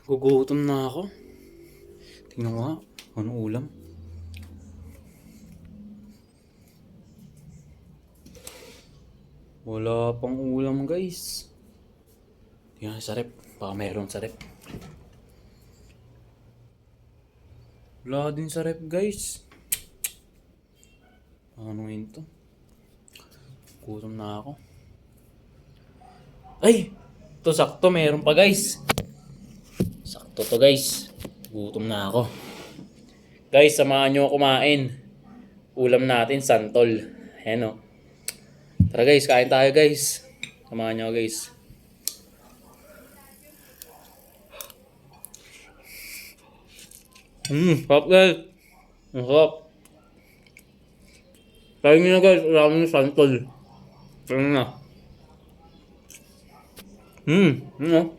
Gugutom na ako. Tingnan ko nga, ano ulam? Wala pang ulam guys. Tingnan sa rep, baka meron sa rep. Wala din sa rep guys. Ano yun to? Gutom na ako. Ay! To sakto, meron pa guys. Sakto to guys. Gutom na ako. Guys, samahan nyo kumain. Ulam natin, santol. Ayan o. Tara guys, kain tayo guys. Samahan nyo guys. Sarap guys. Ang sarap. Kain nyo na guys, ulam nyo santol. Tara na. Ano?